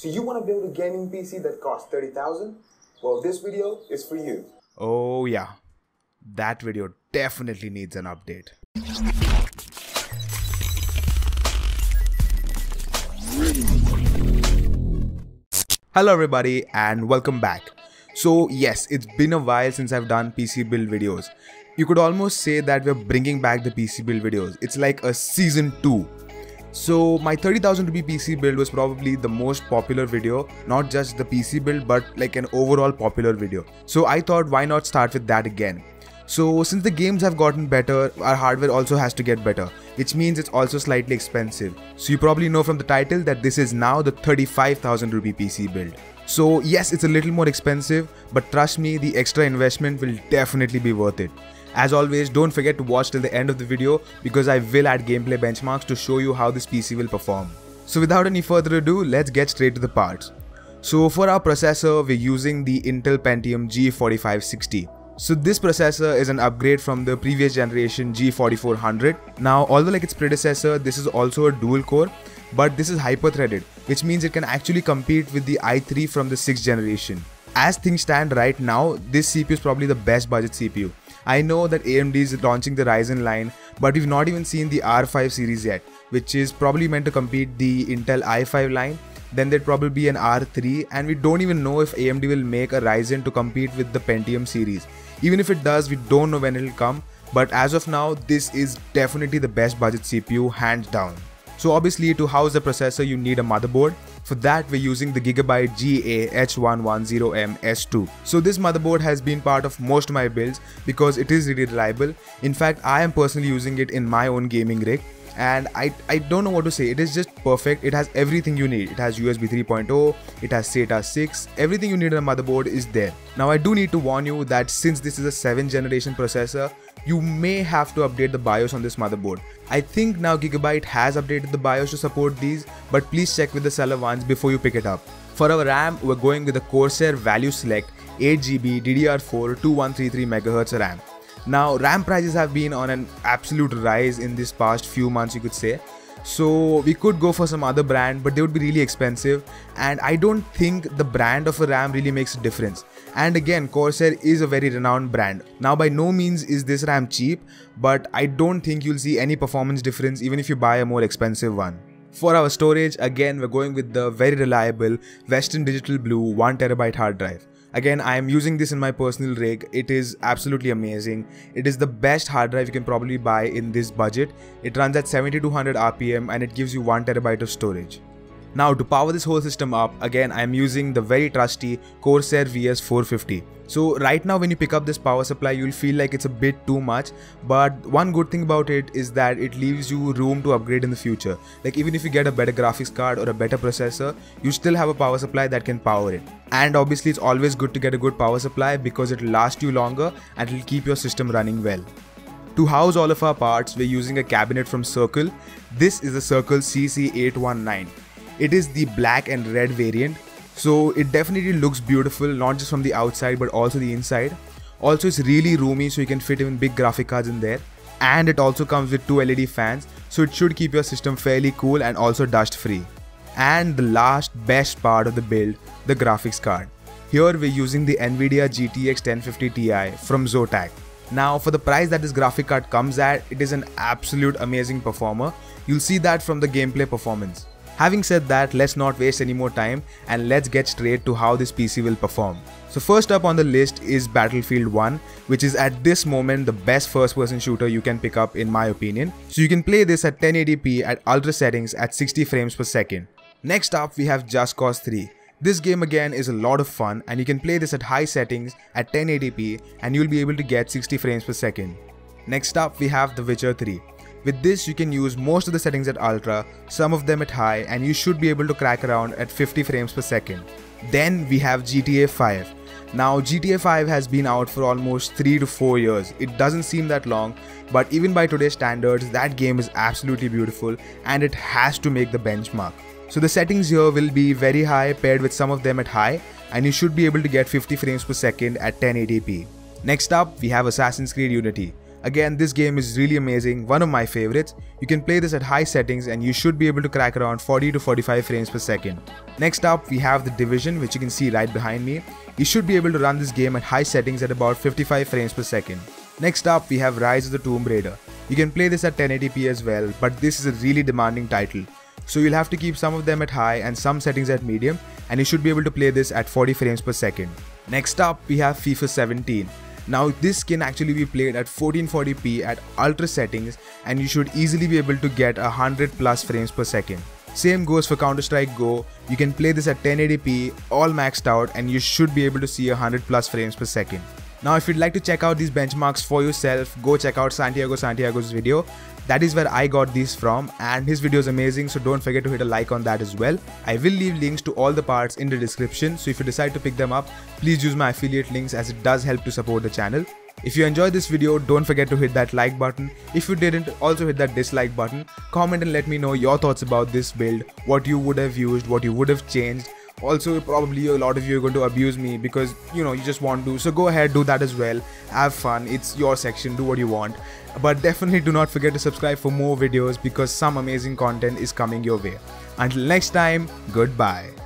So you want to build a gaming PC that costs $30,000? Well, this video is for you. Oh yeah, that video definitely needs an update. Hello everybody and welcome back. So yes, it's been a while since I've done PC build videos. You could almost say that we're bringing back the PC build videos. It's like a season 2. So my 30,000 rupee PC build was probably the most popular video, not just the PC build but like an overall popular video. So I thought why not start with that again. So since the games have gotten better, our hardware also has to get better, which means it's also slightly expensive. So you probably know from the title that this is now the 35,000 rupee PC build. So yes, it's a little more expensive, but trust me, the extra investment will definitely be worth it. As always, don't forget to watch till the end of the video because I will add gameplay benchmarks to show you how this PC will perform. So without any further ado, let's get straight to the parts. So for our processor, we're using the Intel Pentium G4560. So this processor is an upgrade from the previous generation G4400. Now, although like its predecessor, this is also a dual core, but this is hyper-threaded, which means it can actually compete with the i3 from the 6th generation. As things stand right now, this CPU is probably the best budget CPU. I know that AMD is launching the Ryzen line, but we've not even seen the R5 series yet, which is probably meant to compete the Intel i5 line. Then there'd probably be an R3, and we don't even know if AMD will make a Ryzen to compete with the Pentium series. Even if it does, we don't know when it'll come, but as of now, this is definitely the best budget CPU, hands down. So obviously, to house the processor, you need a motherboard. For that, we're using the Gigabyte GA-H110M-S2. So this motherboard has been part of most of my builds because it is really reliable. In fact, I am personally using it in my own gaming rig. And I don't know what to say, it is just perfect. It has everything you need. It has USB 3.0, it has SATA 6, everything you need in a motherboard is there. Now I do need to warn you that since this is a 7th generation processor, you may have to update the BIOS on this motherboard. I think now Gigabyte has updated the BIOS to support these, but please check with the seller once before you pick it up. For our RAM, we're going with the Corsair Value Select 8GB DDR4 2133 MHz RAM. Now RAM prices have been on an absolute rise in this past few months, you could say. So we could go for some other brand, but they would be really expensive, and I don't think the brand of a RAM really makes a difference. And again, Corsair is a very renowned brand. Now by no means is this RAM cheap, but I don't think you'll see any performance difference even if you buy a more expensive one. For our storage, again we're going with the very reliable Western Digital Blue 1TB hard drive. Again, I am using this in my personal rig. It is absolutely amazing. It is the best hard drive you can probably buy in this budget. It runs at 7200 RPM and it gives you 1 TB of storage. Now to power this whole system up, again I am using the very trusty Corsair VS450. So right now when you pick up this power supply, you'll feel like it's a bit too much, but one good thing about it is that it leaves you room to upgrade in the future. Like even if you get a better graphics card or a better processor, you still have a power supply that can power it. And obviously it's always good to get a good power supply because it'll last you longer and it'll keep your system running well. To house all of our parts, we're using a cabinet from Circle. This is the Circle CC819. It is the black and red variant. So it definitely looks beautiful, not just from the outside but also the inside. Also it's really roomy, so you can fit even big graphic cards in there. And it also comes with 2 LED fans, so it should keep your system fairly cool and also dust free. And the last best part of the build, the graphics card. Here we're using the Nvidia GTX 1050 Ti from Zotac. Now for the price that this graphic card comes at, it is an absolute amazing performer. You'll see that from the gameplay performance. Having said that, let's not waste any more time and let's get straight to how this PC will perform. So first up on the list is Battlefield 1, which is at this moment the best first-person shooter you can pick up in my opinion. So you can play this at 1080p at ultra settings at 60 frames per second. Next up we have Just Cause 3. This game again is a lot of fun and you can play this at high settings at 1080p and you'll be able to get 60 frames per second. Next up we have The Witcher 3. With this you can use most of the settings at ultra, some of them at high, and you should be able to crack around at 50 frames per second. Then we have GTA 5. Now GTA 5 has been out for almost 3 to 4 years. It doesn't seem that long, but even by today's standards that game is absolutely beautiful and it has to make the benchmark. So the settings here will be very high paired with some of them at high, and you should be able to get 50 frames per second at 1080p. Next up we have Assassin's Creed Unity. Again, this game is really amazing, one of my favorites. You can play this at high settings and you should be able to crack around 40 to 45 frames per second. Next up, we have The Division, which you can see right behind me. You should be able to run this game at high settings at about 55 frames per second. Next up, we have Rise of the Tomb Raider. You can play this at 1080p as well, but this is a really demanding title. So you'll have to keep some of them at high and some settings at medium, and you should be able to play this at 40 frames per second. Next up, we have FIFA 17. Now this can actually be played at 1440p at ultra settings, and you should easily be able to get 100 plus frames per second. Same goes for Counter-Strike Go. You can play this at 1080p, all maxed out, and you should be able to see 100 plus frames per second. Now if you'd like to check out these benchmarks for yourself, go check out Santiago Santiago's video. That is where I got these from, and his video is amazing, so don't forget to hit a like on that as well. I will leave links to all the parts in the description, so if you decide to pick them up, please use my affiliate links as it does help to support the channel. If you enjoyed this video, don't forget to hit that like button. If you didn't, also hit that dislike button. Comment and let me know your thoughts about this build, what you would have used, what you would have changed. Also, probably a lot of you are going to abuse me because you just want to, so go ahead, do that as well. Have fun, it's your section, do what you want. But definitely do not forget to subscribe for more videos because some amazing content is coming your way. Until next time, goodbye.